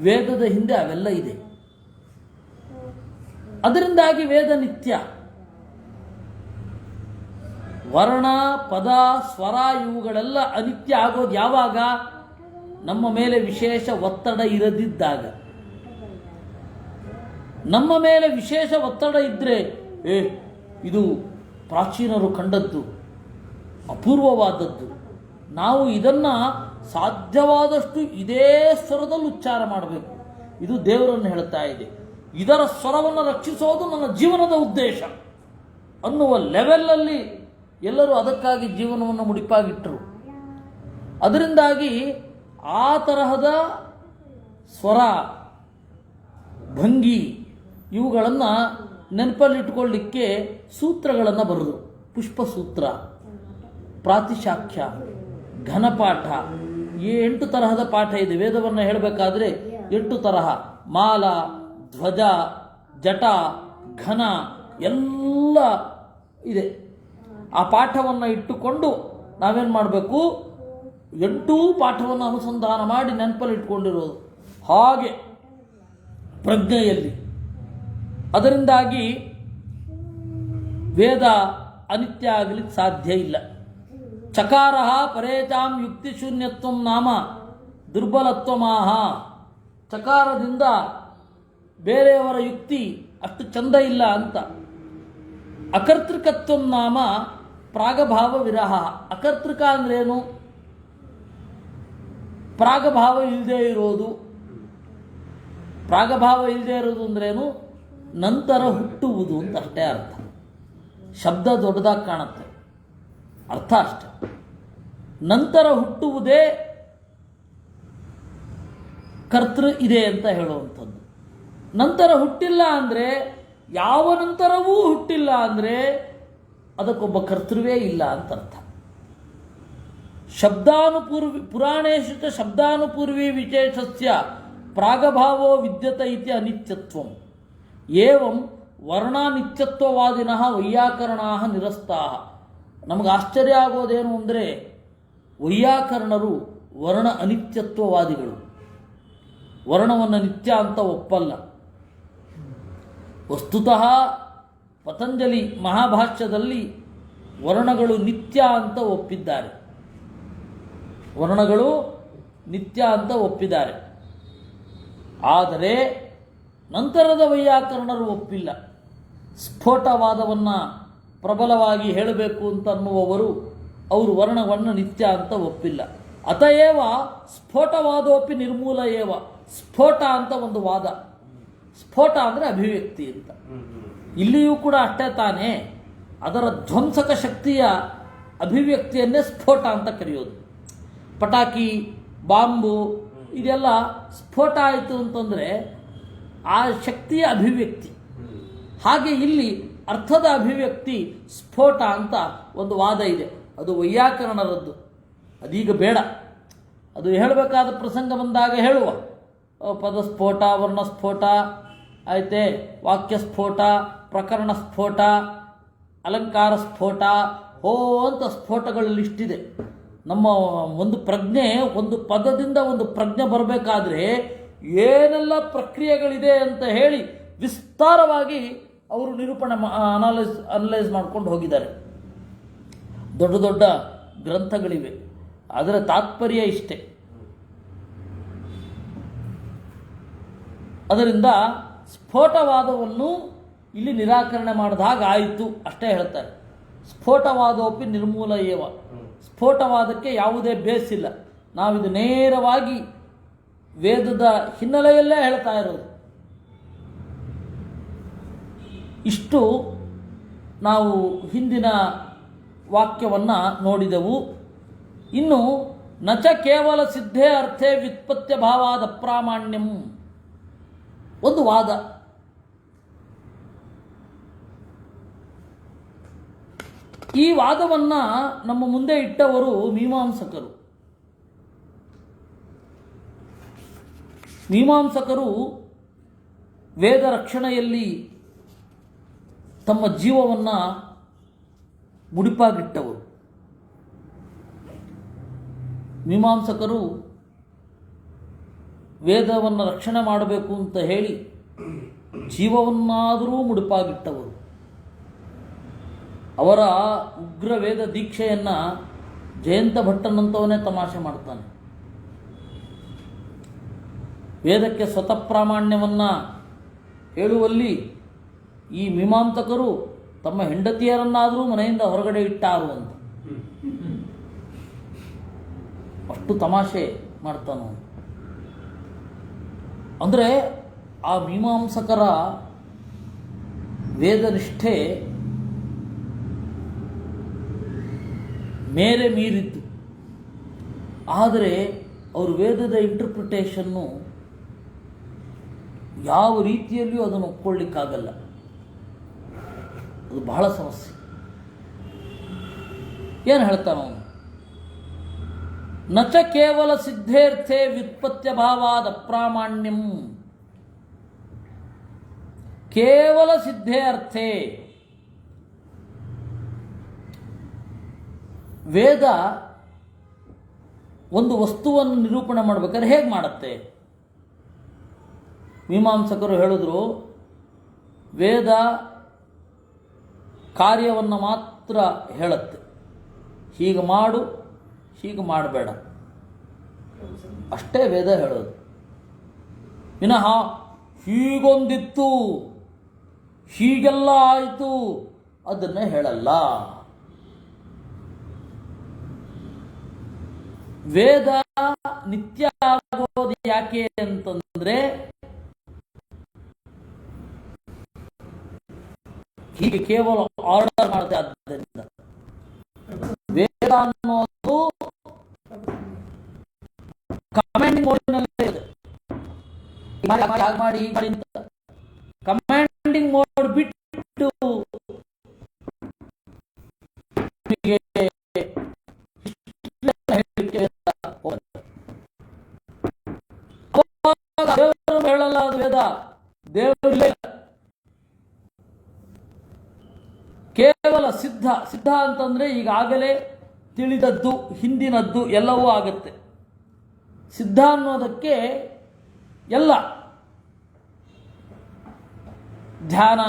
ವೇದದ ಹಿಂದೆ ಅವೆಲ್ಲ ಇದೆ. ಅದರಿಂದಾಗಿ ವೇದ ನಿತ್ಯ. ವರ್ಣ ಪದ ಸ್ವರ ಇವುಗಳೆಲ್ಲ ಅನಿತ್ಯ ಆಗೋದು ಯಾವಾಗ? ನಮ್ಮ ಮೇಲೆ ವಿಶೇಷ ಒತ್ತಡ ಇರದಿದ್ದಾಗ. ನಮ್ಮ ಮೇಲೆ ವಿಶೇಷ ಒತ್ತಡ ಇದ್ದರೆ ಇದು ಪ್ರಾಚೀನರು ಕಂಡದ್ದು, ಅಪೂರ್ವವಾದದ್ದು, ನಾವು ಇದನ್ನು ಸಾಧ್ಯವಾದಷ್ಟು ಇದೇ ಸ್ವರದಲ್ಲಿ ಉಚ್ಚಾರ ಮಾಡಬೇಕು, ಇದು ದೇವರನ್ನು ಹೇಳ್ತಾ ಇದೆ, ಇದರ ಸ್ವರವನ್ನು ರಕ್ಷಿಸೋದು ನನ್ನ ಜೀವನದ ಉದ್ದೇಶ ಅನ್ನುವ ಲೆವೆಲಲ್ಲಿ ಎಲ್ಲರೂ ಅದಕ್ಕಾಗಿ ಜೀವನವನ್ನು ಮುಡಿಪಾಗಿಟ್ಟರು. ಅದರಿಂದಾಗಿ ಆ ತರಹದ ಸ್ವರ ಭಂಗಿ ಇವುಗಳನ್ನು ನೆನಪಲ್ಲಿಟ್ಕೊಳ್ಳಿಕ್ಕೆ ಸೂತ್ರಗಳನ್ನು ಬರೆದರು. ಪುಷ್ಪಸೂತ್ರ, ಪ್ರಾತಿಶಾಖ್ಯ, ಘನಪಾಠ, ಈ 8 ತರಹದ ಪಾಠ ಇದೆ. ವೇದವನ್ನು ಹೇಳಬೇಕಾದ್ರೆ 8 ತರಹ: ಮಾಲ, ಧ್ವಜ, ಜಟ, ಘನ ಎಲ್ಲ ಇದೆ. ಆ ಪಾಠವನ್ನು ಇಟ್ಟುಕೊಂಡು ನಾವೇನು ಮಾಡಬೇಕು? 8 ಪಾಠವನ್ನು ಅನುಸಂಧಾನ ಮಾಡಿ ನೆನಪಲ್ಲಿ ಇಟ್ಕೊಂಡಿರೋದು ಹಾಗೆ ಪ್ರಜ್ಞೆಯಲ್ಲಿ. ಅದರಿಂದಾಗಿ ವೇದ ಅನಿತ್ಯ ಆಗಲಿಕ್ಕೆ ಸಾಧ್ಯ ಇಲ್ಲ. ಚಕಾರ ಪರೇಚಾಂ ಯುಕ್ತಿಶೂನ್ಯತ್ವಂ ನಾಮ ದುರ್ಬಲತ್ವಮಾಹ. ಚಕಾರದಿಂದ ಬೇರೆಯವರ ಯುಕ್ತಿ ಅಷ್ಟು ಚಂದ ಇಲ್ಲ ಅಂತ. ಅಕರ್ತೃಕತ್ವಂ ನಾಮ ಪ್ರಾಗಭಾವ ವಿರಹ. ಅಕರ್ತೃಕ ಅಂದ್ರೇನು? ಪ್ರಾಗಭಾವ ಇಲ್ಲದೆ ಇರೋದು. ಪ್ರಾಗಭಾವ ಇಲ್ಲದೆ ಇರೋದು ಅಂದ್ರೇನು? ನಂತರ ಹುಟ್ಟುವುದು ಅಂತ ಅಷ್ಟೇ ಅರ್ಥ. ಶಬ್ದ ದೊಡ್ಡದಾಗಿ ಕಾಣುತ್ತೆ, ಅರ್ಥ ಅಷ್ಟೆ. ನಂತರ ಹುಟ್ಟುವುದೇ ಕರ್ತೃ ಇದೆ ಅಂತ ಹೇಳುವಂಥದ್ದು. ನಂತರ ಹುಟ್ಟಿಲ್ಲ ಅಂದರೆ, ಯಾವ ನಂತರವೂ ಹುಟ್ಟಿಲ್ಲ ಅಂದರೆ ಅದಕ್ಕೊಬ್ಬ ಕರ್ತೃವೇ ಇಲ್ಲ ಅಂತ ಅರ್ಥ. ಪುರಾಣೇಶು ಚ ಶಬ್ದಾನುಪೂರ್ವಿ ವಿಶೇಷಸ್ಯ ಪ್ರಾಗಭಾವೋ ವಿದ್ಯತೆ ಇತಿ ಅನಿತ್ಯತ್ವಂ. ಏವಂ ವರ್ಣಾನಿತ್ಯತ್ವವಾದಿನಃ ವೈಯಾಕರಣಾಃ ನಿರಸ್ತಾಃ. ನಮಗೆ ಆಶ್ಚರ್ಯ ಆಗೋದೇನು ಅಂದರೆ, ವೈಯಾಕರಣರು ವರ್ಣ ಅನಿತ್ಯತ್ವವಾದಿಗಳು. ವರ್ಣವನ್ನು ನಿತ್ಯ ಅಂತ ಒಪ್ಪಲ್ಲ. ವಸ್ತುತಃ ಪತಂಜಲಿ ಮಹಾಭಾಷ್ಯದಲ್ಲಿ ವರ್ಣಗಳು ನಿತ್ಯ ಅಂತ ಒಪ್ಪಿದ್ದಾರೆ. ವರ್ಣಗಳು ನಿತ್ಯ ಅಂತ ಒಪ್ಪಿದ್ದಾರೆ. ಆದರೆ ನಂತರದ ವೈಯಾಕರಣರು ಒಪ್ಪಿಲ್ಲ. ಸ್ಫೋಟವಾದವನ್ನು ಪ್ರಬಲವಾಗಿ ಹೇಳಬೇಕು ಅಂತ ಅನ್ನುವವರು ಅವರು ವರ್ಣವನ್ನು ನಿತ್ಯ ಅಂತ ಒಪ್ಪಿಲ್ಲ. ಅತಏವ ಸ್ಫೋಟವಾದೋಪಿ ನಿರ್ಮೂಲ ಏವ. ಸ್ಫೋಟ ಅಂತ ಒಂದು ವಾದ. ಸ್ಫೋಟ ಅಂದರೆ ಅಭಿವ್ಯಕ್ತಿ ಅಂತ. ಇಲ್ಲಿಯೂ ಕೂಡ ಅಷ್ಟೇ ತಾನೇ. ಅದರ ಧ್ವಂಸಕ ಶಕ್ತಿಯ ಅಭಿವ್ಯಕ್ತಿಯನ್ನೇ ಸ್ಫೋಟ ಅಂತ ಕರೆಯೋದು. ಪಟಾಕಿ, ಬಾಂಬು ಇದೆಲ್ಲ ಸ್ಫೋಟ ಆಯಿತು ಅಂತಂದರೆ ಆ ಶಕ್ತಿಯ ಅಭಿವ್ಯಕ್ತಿ. ಹಾಗೆ ಇಲ್ಲಿ ಅರ್ಥದ ಅಭಿವ್ಯಕ್ತಿ ಸ್ಫೋಟ ಅಂತ ಒಂದು ವಾದ ಇದೆ. ಅದು ವೈಯಾಕರಣರದ್ದು. ಅದೀಗ ಬೇಡ. ಅದು ಹೇಳಬೇಕಾದ ಪ್ರಸಂಗ ಬಂದಾಗ ಹೇಳುವ. ಪದಸ್ಫೋಟ, ವರ್ಣಸ್ಫೋಟ ಆಯ್ತೆ, ವಾಕ್ಯ ಸ್ಫೋಟ, ಪ್ರಕರಣ ಸ್ಫೋಟ, ಅಲಂಕಾರ ಸ್ಫೋಟ, ಅಂತ ಸ್ಫೋಟಗಳ ಲಿಸ್ಟಿದೆ. ನಮ್ಮ ಒಂದು ಪ್ರಜ್ಞೆ, ಒಂದು ಪದದಿಂದ ಒಂದು ಪ್ರಜ್ಞೆ ಬರಬೇಕಾದ್ರೆ ಏನೆಲ್ಲ ಪ್ರಕ್ರಿಯೆಗಳಿದೆ ಅಂತ ಹೇಳಿ ವಿಸ್ತಾರವಾಗಿ ಅವರು ನಿರೂಪಣೆ ಅನಲೈಸ್ ಮಾಡ್ಕೊಂಡು ಹೋಗಿದ್ದಾರೆ. ದೊಡ್ಡ ದೊಡ್ಡ ಗ್ರಂಥಗಳಿವೆ. ಅದರ ತಾತ್ಪರ್ಯ ಇಷ್ಟೇ. ಅದರಿಂದ ಸ್ಫೋಟವಾದವನ್ನು ಇಲ್ಲಿ ನಿರಾಕರಣೆ ಮಾಡಿದಾಗ ಆಯಿತು ಅಷ್ಟೇ ಹೇಳ್ತಾರೆ. ಸ್ಫೋಟವಾದೋಪಿ ನಿರ್ಮೂಲ ಏವ. ಸ್ಫೋಟವಾದಕ್ಕೆ ಯಾವುದೇ ಬೇಸಿಲ್ಲ. ನಾವಿದು ನೇರವಾಗಿ ವೇದದ ಹಿನ್ನೆಲೆಯಲ್ಲೇ ಹೇಳ್ತಾ ಇರೋದು. ಇಷ್ಟು ನಾವು ಹಿಂದಿನ ವಾಕ್ಯವನ್ನು ನೋಡಿದೆವು. ಇನ್ನು ನಚ ಕೇವಲ ಸಿದ್ಧೇ ಅರ್ಥೇ ವ್ಯುತ್ಪತ್ಯ ಭಾವಾದ ಅಪ್ರಾಮಾಣ್ಯಂ ಒಂದು ವಾದ. ಈ ವಾದವನ್ನು ನಮ್ಮ ಮುಂದೆ ಇಟ್ಟವರು ಮೀಮಾಂಸಕರು. ಮೀಮಾಂಸಕರು ವೇದ ರಕ್ಷಣೆಯಲ್ಲಿ ತಮ್ಮ ಜೀವವನ್ನು ಮುಡಿಪಾಗಿಟ್ಟವರು. ಮೀಮಾಂಸಕರು ವೇದವನ್ನು ರಕ್ಷಣೆ ಮಾಡಬೇಕು ಅಂತ ಹೇಳಿ ಜೀವವನ್ನಾದರೂ ಮುಡಿಪಾಗಿಟ್ಟವರು. ಅವರ ಉಗ್ರ ವೇದ ದೀಕ್ಷೆಯನ್ನು ಜಯಂತ ಭಟ್ಟನಂತವನೇ ತಮಾಷೆ ಮಾಡ್ತಾನೆ. ವೇದಕ್ಕೆ ಸ್ವತಃ ಪ್ರಾಮಾಣ್ಯವನ್ನು ಹೇಳುವಲ್ಲಿ ಈ ಮೀಮಾಂಸಕರು ತಮ್ಮ ಹೆಂಡತಿಯರನ್ನಾದರೂ ಮನೆಯಿಂದ ಹೊರಗಡೆ ಇಟ್ಟಾರು ಅಂತ ಅಷ್ಟು ತಮಾಷೆ ಮಾಡ್ತಾನು. ಅಂದರೆ ಆ ಮೀಮಾಂಸಕರ ವೇದನಿಷ್ಠೆ ಮೇರೆ ಮೀರಿದ್ದು. ಆದರೆ ಅವರು ವೇದದ ಇಂಟರ್ಪ್ರಿಟೇಷನ್ನು ಯಾವ ರೀತಿಯಲ್ಲಿಯೂ ಅದನ್ನು ಒಪ್ಕೊಳ್ಳಿಕ್ಕಾಗಲ್ಲ. ಅದು ಬಹಳ ಸಮಸ್ಯೆ. ಏನು ಹೇಳ್ತಾನವನು? ನಚ ಕೇವಲ ಸಿದ್ಧೇರ್ಥೆ ವ್ಯುತ್ಪತ್ಯ ಭಾವಾದ ಅಪ್ರಾಮಾಣ್ಯಂ. ಕೇವಲ ಸಿದ್ಧೇ ಅರ್ಥೆ. ವೇದ ಒಂದು ವಸ್ತುವನ್ನು ನಿರೂಪಣೆ ಮಾಡಬೇಕಾದ್ರೆ ಹೇಗೆ ಮಾಡುತ್ತೆ? ಮೀಮಾಂಸಕರು ಹೇಳಿದ್ರು, ವೇದ ಕಾರ್ಯವನ್ನು ಮಾತ್ರ ಹೇಳುತ್ತೆ. ಹೀಗೆ ಮಾಡು, ಹೀಗೆ ಮಾಡಬೇಡ, ಅಷ್ಟೇ ವೇದ ಹೇಳೋದು. ವಿನಃ ಹೀಗೊಂದಿತ್ತು, ಹೀಗೆಲ್ಲ ಆಯಿತು ಅದನ್ನೇ ಹೇಳಲ್ಲ. ವೇದ ನಿತ್ಯ ಆಗೋದು ಯಾಕೆ ಅಂತಂದ್ರೆ ಹೀಗೆ ಕೇವಲ ಆರ್ಡರ್ ಮಾಡುತ್ತೆ. ಆದ್ದರಿಂದ ವೇದ ಅನ್ನೋದು ಕಮಾಂಡಿಂಗ್ ಮೋಡ್ನಲ್ಲೇ ಇದೆ. ಮಾಡಿ ಅಂತ ಕಮಾಂಡಿಂಗ್ ಮೋಡ್ ಬಿಟ್ಟು ದೇವರು ಹೇಳಲ್ಲ, ಅದು ವೇದ. ದೇವರೇ ಕೇವಲ ಸಿದ್ಧ. ಸಿದ್ಧ ಅಂತಂದ್ರೆ ಈಗಾಗಲೇ ತಿಳಿದದ್ದು, ಹಿಂದಿನದ್ದು ಎಲ್ಲವೂ ಆಗುತ್ತೆ. ಸಿದ್ಧ ಅನ್ನೋದಕ್ಕೆ ಎಲ್ಲ ಧ್ಯಾನ,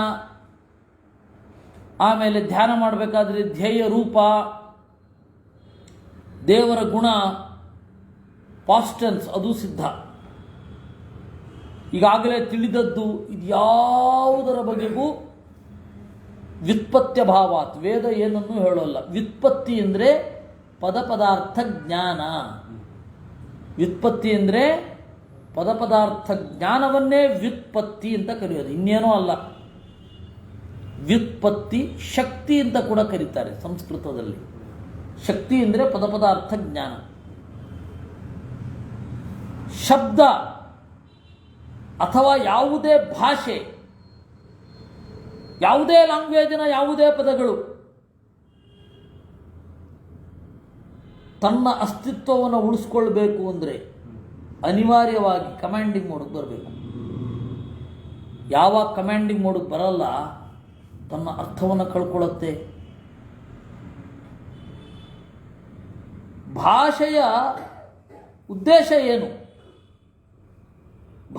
ಆಮೇಲೆ ಧ್ಯಾನ ಮಾಡಬೇಕಾದ್ರೆ ಧ್ಯೇಯ ರೂಪ, ದೇವರ ಗುಣ, ಪಾಸ್ಟೆನ್ಸ್, ಅದು ಸಿದ್ಧ. ಈಗಾಗಲೇ ತಿಳಿದದ್ದು ಇದ್ಯಾವುದರ ಬಗೆಗೂ ವ್ಯುತ್ಪತ್ಯ ಭಾವಾತ್ ವೇದ ಏನನ್ನೂ ಹೇಳೋಲ್ಲ. ವ್ಯುತ್ಪತ್ತಿ ಅಂದರೆ ಪದಾರ್ಥ ಜ್ಞಾನ. ವ್ಯುತ್ಪತ್ತಿ ಅಂದರೆ ಪದಾರ್ಥ ಜ್ಞಾನವನ್ನೇ ವ್ಯುತ್ಪತ್ತಿ ಅಂತ ಕರೆಯೋದು, ಇನ್ನೇನೂ ಅಲ್ಲ. ವ್ಯುತ್ಪತ್ತಿ ಶಕ್ತಿ ಅಂತ ಕೂಡ ಕರೀತಾರೆ ಸಂಸ್ಕೃತದಲ್ಲಿ. ಶಕ್ತಿ ಅಂದರೆ ಪದಾರ್ಥ ಜ್ಞಾನ. ಶಬ್ದ ಅಥವಾ ಯಾವುದೇ ಭಾಷೆ, ಯಾವುದೇ ಲ್ಯಾಂಗ್ವೇಜಿನ ಯಾವುದೇ ಪದಗಳು ತನ್ನ ಅಸ್ತಿತ್ವವನ್ನು ಉಳಿಸ್ಕೊಳ್ಬೇಕು ಅಂದರೆ ಅನಿವಾರ್ಯವಾಗಿ ಕಮಾಂಡಿಂಗ್ ಮೋಡ್ಗೆ ಬರಬೇಕು. ಯಾವಾಗ ಕಮಾಂಡಿಂಗ್ ಮೋಡ್ಗೆ ಬರಲ್ಲ, ತನ್ನ ಅರ್ಥವನ್ನು ಕಳ್ಕೊಳ್ಳುತ್ತೆ. ಭಾಷೆಯ ಉದ್ದೇಶ ಏನು?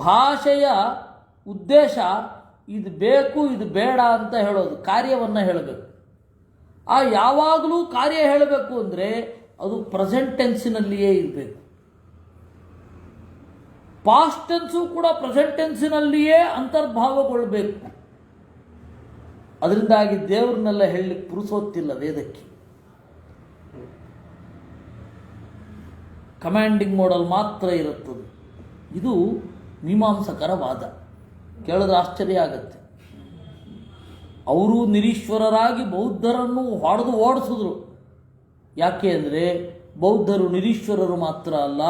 ಭಾಷೆಯ ಉದ್ದೇಶ ಇದು ಬೇಕು, ಇದು ಬೇಡ ಅಂತ ಹೇಳೋದು, ಕಾರ್ಯವನ್ನು ಹೇಳಬೇಕು. ಆ ಯಾವಾಗಲೂ ಕಾರ್ಯ ಹೇಳಬೇಕು ಅಂದರೆ ಅದು ಪ್ರೆಸೆಂಟ್ ಟೆನ್ಸಿನಲ್ಲಿಯೇ ಇರಬೇಕು. ಪಾಸ್ಟ್ ಟೆನ್ಸು ಕೂಡ ಪ್ರೆಸೆಂಟ್ ಟೆನ್ಸಿನಲ್ಲಿಯೇ ಅಂತರ್ಭಾವಗೊಳ್ಳಬೇಕು. ಅದರಿಂದಾಗಿ ದೇವ್ರನ್ನೆಲ್ಲ ಹೇಳಲಿಕ್ಕೆ ಪುರುಸೋತ್ತಿಲ್ಲ ವೇದಕ್ಕೆ. ಕಮಾಂಡಿಂಗ್ ಮೋಡಲ್ ಮಾತ್ರ ಇರುತ್ತದೆ. ಇದು ಮೀಮಾಂಸಕರ ವಾದ. ಕೇಳಿದ್ರೆ ಆಶ್ಚರ್ಯ ಆಗತ್ತೆ. ಅವರು ನಿರೀಶ್ವರರಾಗಿ ಬೌದ್ಧರನ್ನು ಹೊಡೆದು ಓಡಿಸಿದ್ರು. ಯಾಕೆ ಅಂದರೆ ಬೌದ್ಧರು ನಿರೀಶ್ವರರು ಮಾತ್ರ ಅಲ್ಲ,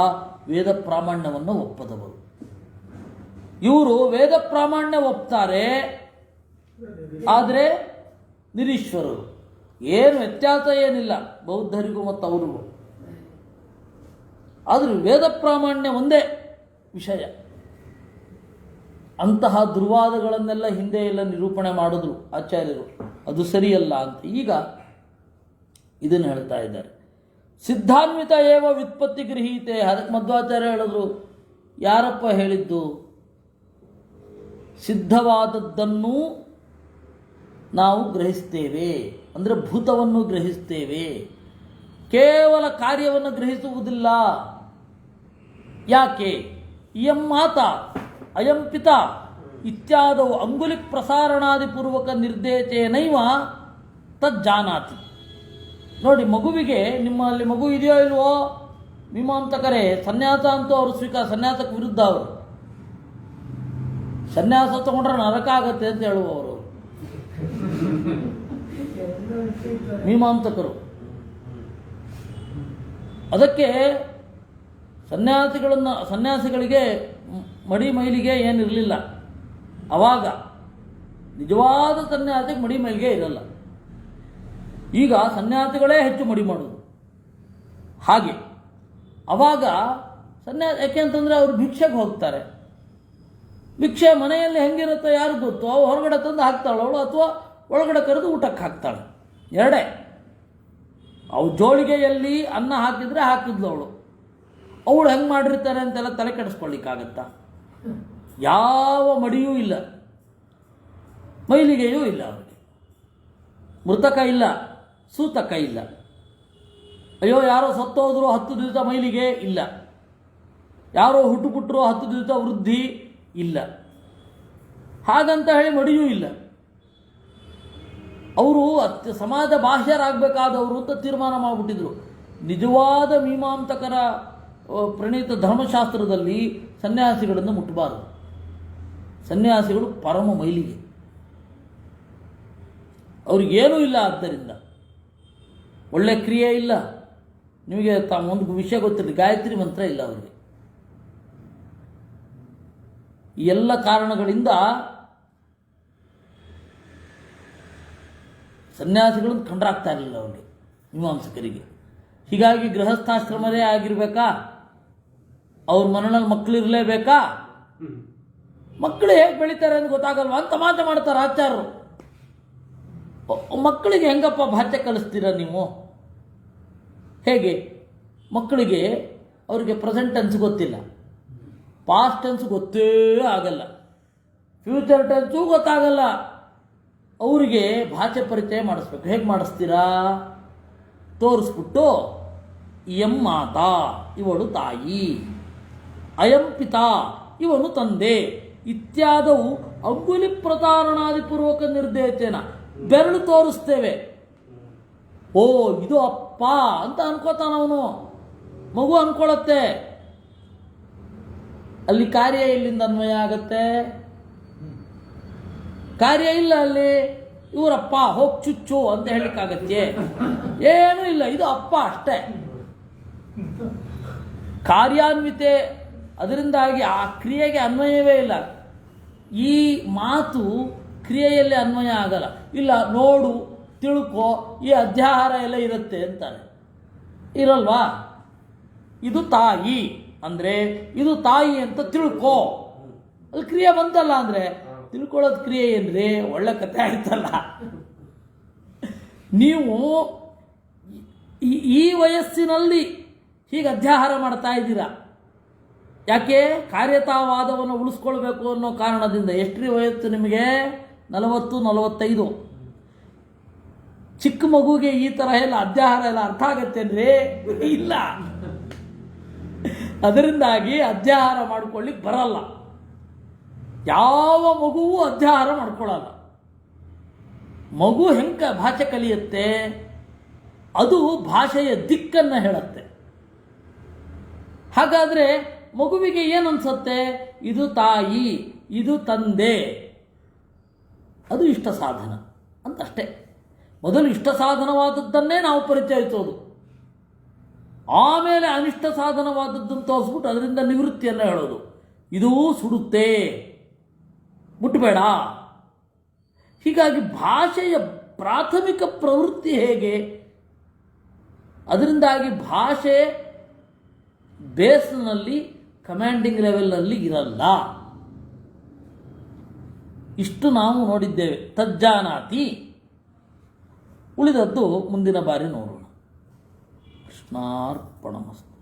ವೇದ ಪ್ರಾಮಾಣ್ಯವನ್ನು ಒಪ್ಪದವರು. ಇವರು ವೇದ ಪ್ರಾಮಾಣ್ಯ ಒಪ್ತಾರೆ, ಆದರೆ ನಿರೀಶ್ವರರು. ಏನು ವ್ಯತ್ಯಾಸ ಏನಿಲ್ಲ ಬೌದ್ಧರಿಗೂ ಮತ್ತು ಅವರಿಗೂ. ಆದರೆ ವೇದ ಪ್ರಾಮಾಣ್ಯ ಒಂದೇ ವಿಷಯ. ಅಂತಹ ದುರ್ವಾದಗಳನ್ನೆಲ್ಲ ಹಿಂದೆ ಎಲ್ಲ ನಿರೂಪಣೆ ಮಾಡಿದ್ರು ಆಚಾರ್ಯರು, ಅದು ಸರಿಯಲ್ಲ ಅಂತ. ಈಗ ಇದನ್ನು ಹೇಳ್ತಾ ಇದ್ದಾರೆ. ಸಿದ್ಧಾನ್ವಿತ ಏವ ವ್ಯುತ್ಪತ್ತಿ ಗೃಹೀತೆ. ಅದಕ್ಕೆ ಮಧ್ವಾಚಾರ್ಯ ಹೇಳಿದ್ರು, ಯಾರಪ್ಪ ಹೇಳಿದ್ದು? ಸಿದ್ಧವಾದದ್ದನ್ನು ನಾವು ಗ್ರಹಿಸ್ತೇವೆ, ಅಂದರೆ ಭೂತವನ್ನು ಗ್ರಹಿಸ್ತೇವೆ, ಕೇವಲ ಕಾರ್ಯವನ್ನು ಗ್ರಹಿಸುವುದಿಲ್ಲ. ಯಾಕೆ? ಇಯಂ ಮಾತಾ ಅಯಂ ಪಿತಾ ಇತ್ಯಾದವು ಅಂಗುಲಿ ಪ್ರಸಾರಣಾದಿಪೂರ್ವಕ ನಿರ್ದೇಶೇನೈವ ತಜ್ಜಾನಾತಿ. ನೋಡಿ, ಮಗುವಿಗೆ, ನಿಮ್ಮಲ್ಲಿ ಮಗು ಇದೆಯೋ ಇಲ್ವೋ? ಮೀಮಾಂಸಕರೇ ಸನ್ಯಾಸ ಅಂತೂ ಅವರು ಸನ್ಯಾಸಕ್ಕೆ ವಿರುದ್ಧ. ಅವರು ಸನ್ಯಾಸ ತಗೊಂಡ್ರೆ ನರಕ ಆಗತ್ತೆ ಅಂತ ಹೇಳುವವರು ಮೀಮಾಂಸಕರು. ಅದಕ್ಕೆ ಸನ್ಯಾಸಿಗಳಿಗೆ ಮಡಿ ಮೈಲಿಗೆ ಏನಿರಲಿಲ್ಲ. ಆವಾಗ ನಿಜವಾದ ಸನ್ಯಾಸಿಗೆ ಮಡಿ ಮೈಲಿಗೆ ಇರಲ್ಲ. ಈಗ ಸನ್ಯಾಸಿಗಳೇ ಹೆಚ್ಚು ಮಡಿ ಮಾಡೋದು. ಹಾಗೆ ಆವಾಗ ಯಾಕೆ ಅಂತಂದರೆ ಅವರು ಭಿಕ್ಷೆಗೆ ಹೋಗ್ತಾರೆ. ಭಿಕ್ಷೆ ಮನೆಯಲ್ಲಿ ಹೆಂಗಿರುತ್ತೆ ಯಾರು ಗೊತ್ತು? ಅವು ಹೊರಗಡೆ ತಂದು ಹಾಕ್ತಾಳೆ ಅವಳು, ಅಥವಾ ಒಳಗಡೆ ಕರೆದು ಊಟಕ್ಕೆ ಹಾಕ್ತಾಳೆ. ಎರಡೇ. ಅವು ಜೋಳಿಗೆಯಲ್ಲಿ ಅನ್ನ ಹಾಕಿದರೆ ಹಾಕಿದ್ಲು ಅವಳು. ಅವಳು ಹೆಂಗೆ ಮಾಡಿರ್ತಾರೆ ಅಂತೆಲ್ಲ ತಲೆ ಕೆಡಿಸ್ಕೊಳ್ಳಿಕ್ಕಾಗತ್ತಾ? ಯಾವ ಮಡಿಯೂ ಇಲ್ಲ, ಮೈಲಿಗೆಯೂ ಇಲ್ಲ ಅವರಿಗೆ. ಮೃತಕ ಇಲ್ಲ, ಸೂತಕ ಇಲ್ಲ. ಅಯ್ಯೋ ಯಾರೋ ಸತ್ತೋದ್ರು 10 ದಿವಸ ಮೈಲಿಗೆ ಇಲ್ಲ, ಯಾರೋ ಹುಟ್ಟುಬಿಟ್ರು 10 ದಿವಸ ವೃದ್ಧಿ ಇಲ್ಲ, ಹಾಗಂತ ಹೇಳಿ ಮಡಿಯೂ ಇಲ್ಲ. ಅವರು ಸಮಾಜ ಬಾಹ್ಯರಾಗಬೇಕಾದವರು ಅಂತ ತೀರ್ಮಾನ ಮಾಡಿಬಿಟ್ಟಿದ್ರು. ನಿಜವಾದ ಮೀಮಾಂಸಕರ ಪ್ರಣೀತ ಧರ್ಮಶಾಸ್ತ್ರದಲ್ಲಿ ಸನ್ಯಾಸಿಗಳನ್ನು ಮುಟ್ಟಬಾರದು. ಸನ್ಯಾಸಿಗಳು ಪರಮ ಮೈಲಿಗೆ, ಅವ್ರಿಗೇನೂ ಇಲ್ಲ. ಆದ್ದರಿಂದ ಒಳ್ಳೆ ಕ್ರಿಯೆ ಇಲ್ಲ. ನಿಮಗೆ ಒಂದು ವಿಷಯ ಗೊತ್ತಿರಲಿ, ಗಾಯತ್ರಿ ಮಂತ್ರ ಇಲ್ಲ ಅವರಿಗೆ. ಈ ಎಲ್ಲ ಕಾರಣಗಳಿಂದ ಸನ್ಯಾಸಿಗಳನ್ನು ಕಂಡ್ರಾಗ್ತಾ ಇರಲಿಲ್ಲ ಅವರಿಗೆ, ಮೀಮಾಂಸಕರಿಗೆ. ಹೀಗಾಗಿ ಗೃಹಸ್ಥಾಶ್ರಮರೇ ಆಗಿರಬೇಕಾ? ಅವ್ರ ಮನೆಯಲ್ಲಿ ಮಕ್ಕಳಿರಲೇಬೇಕಾ? ಮಕ್ಕಳು ಹೇಗೆ ಬೆಳೀತಾರೆ ಅಂತ ಗೊತ್ತಾಗಲ್ವಾ ಅಂತ ತಮಾಷೆ ಮಾಡ್ತಾರೆ ಆಚಾರ್ಯರು. ಮಕ್ಕಳಿಗೆ ಹೆಂಗಪ್ಪ ಭಾಷೆ ಕಲಿಸ್ತೀರ ನೀವು? ಹೇಗೆ ಮಕ್ಕಳಿಗೆ? ಅವರಿಗೆ ಪ್ರೆಸೆಂಟ್ ಟೆನ್ಸ್ ಗೊತ್ತಿಲ್ಲ, ಪಾಸ್ಟ್ ಟೆನ್ಸ್ ಗೊತ್ತೇ ಆಗಲ್ಲ, ಫ್ಯೂಚರ್ ಟೆನ್ಸು ಗೊತ್ತಾಗಲ್ಲ. ಅವರಿಗೆ ಭಾಷೆ ಪರಿಚಯ ಮಾಡಿಸ್ಬೇಕು. ಹೇಗೆ ಮಾಡಿಸ್ತೀರಾ? ತೋರಿಸ್ಬಿಟ್ಟು ಇಯಂ ಮಾತಾ, ಇವಳು ತಾಯಿ, ಅಯಂ ಪಿತಾ, ಇವನು ತಂದೆ ಇತ್ಯಾದವು ಅಂಗುಲಿ ಪ್ರತಾರಣಾದಿಪೂರ್ವಕ ನಿರ್ದೇಶನ. ಬೆರಳು ತೋರಿಸ್ತೇವೆ. ಓ ಇದು ಅಪ್ಪ ಅಂತ ಅನ್ಕೋತಾನವನು, ಮಗು ಅನ್ಕೊಳ್ಳತ್ತೆ. ಅಲ್ಲಿ ಕಾರ್ಯ ಎಲ್ಲಿಂದ ಅನ್ವಯ ಆಗತ್ತೆ? ಕಾರ್ಯ ಇಲ್ಲ ಅಲ್ಲಿ. ಇವರಪ್ಪ ಹೋಗಿ ಚುಚ್ಚು ಅಂತ ಹೇಳಲಿಕ್ಕಾಗತ್ತೆ? ಏನೂ ಇಲ್ಲ, ಇದು ಅಪ್ಪ ಅಷ್ಟೇ. ಕಾರ್ಯಾನ್ವಿತೆ, ಅದರಿಂದಾಗಿ ಆ ಕ್ರಿಯೆಗೆ ಅನ್ವಯವೇ ಇಲ್ಲ. ಈ ಮಾತು ಕ್ರಿಯೆಯಲ್ಲಿ ಅನ್ವಯ ಆಗಲ್ಲ. ಇಲ್ಲ ನೋಡು, ತಿಳ್ಕೋ, ಈ ಅಧ್ಯಾಹಾರ ಎಲ್ಲ ಇರುತ್ತೆ ಅಂತಾರೆ. ಇರಲ್ವಾ? ಇದು ತಾಯಿ ಅಂದರೆ ಇದು ತಾಯಿ ಅಂತ ತಿಳ್ಕೋ, ಅಲ್ಲಿ ಕ್ರಿಯೆ ಬಂತಲ್ಲ. ಅಂದರೆ ತಿಳ್ಕೊಳ್ಳೋದು ಕ್ರಿಯೆ ಏನ್ರಿ? ಒಳ್ಳೆ ಕಥೆ ಆಯ್ತಲ್ಲ. ನೀವು ಈ ವಯಸ್ಸಿನಲ್ಲಿ ಹೀಗೆ ಅಧ್ಯಾಹಾರ ಮಾಡ್ತಾ ಇದ್ದೀರಾ. ಯಾಕೆ? ಕಾರ್ಯತಾವಾದವನ್ನು ಉಳಿಸ್ಕೊಳ್ಬೇಕು ಅನ್ನೋ ಕಾರಣದಿಂದ. ಎಷ್ಟ್ರಿ ವಯಸ್ಸು ನಿಮಗೆ? 40-45. ಚಿಕ್ಕ ಮಗುಗೆ ಈ ಥರ ಎಲ್ಲ ಅಧ್ಯಾಹಾರ ಎಲ್ಲ ಅರ್ಥ ಆಗತ್ತೇನ್ರಿ? ಇಲ್ಲ. ಅದರಿಂದಾಗಿ ಅಧ್ಯಾಹಾರ ಮಾಡ್ಕೊಳ್ಳಿಕ್ಕೆ ಬರಲ್ಲ. ಯಾವ ಮಗುವೂ ಅಧ್ಯಾಹಾರ ಮಾಡ್ಕೊಳ್ಳಲ್ಲ. ಮಗು ಹೆಂಗೆ ಭಾಷೆ ಕಲಿಯುತ್ತೆ? ಅದು ಭಾಷೆಯ ದಿಕ್ಕನ್ನು ಹೇಳುತ್ತೆ. ಹಾಗಾದರೆ ಮಗುವಿಗೆ ಏನು ಅನ್ಸುತ್ತೆ? ಇದು ತಾಯಿ, ಇದು ತಂದೆ, ಅದು ಇಷ್ಟ ಸಾಧನ ಅಂತಷ್ಟೇ. ಮೊದಲು ಇಷ್ಟ ಸಾಧನವಾದದ್ದನ್ನೇ ನಾವು ಪರಿಚಯಿಸೋದು, ಆಮೇಲೆ ಅನಿಷ್ಟ ಸಾಧನವಾದದ್ದನ್ನು ತೋರಿಸ್ಬಿಟ್ಟು ಅದರಿಂದ ನಿವೃತ್ತಿಯನ್ನು ಹೇಳೋದು. ಇದೂ ಸುಡುತ್ತೆ, ಮುಟ್ಟಬೇಡ. ಹೀಗಾಗಿ ಭಾಷೆಯ ಪ್ರಾಥಮಿಕ ಪ್ರವೃತ್ತಿ ಹೇಗೆ? ಅದರಿಂದಾಗಿ ಭಾಷೆ ಬೇಸ್ನಲ್ಲಿ, ಕಮಾಂಡಿಂಗ್ ಲೆವೆಲ್ನಲ್ಲಿ ಇರಲ್ಲ. ಇಷ್ಟು ನಾವು ನೋಡಿದ್ದೇವೆ. ತಜ್ಜಾನಾತಿ. ಉಳಿದದ್ದು ಮುಂದಿನ ಬಾರಿ ನೋಡೋಣ. ಕೃಷ್ಣಾರ್ಪಣಮಸ್ತು.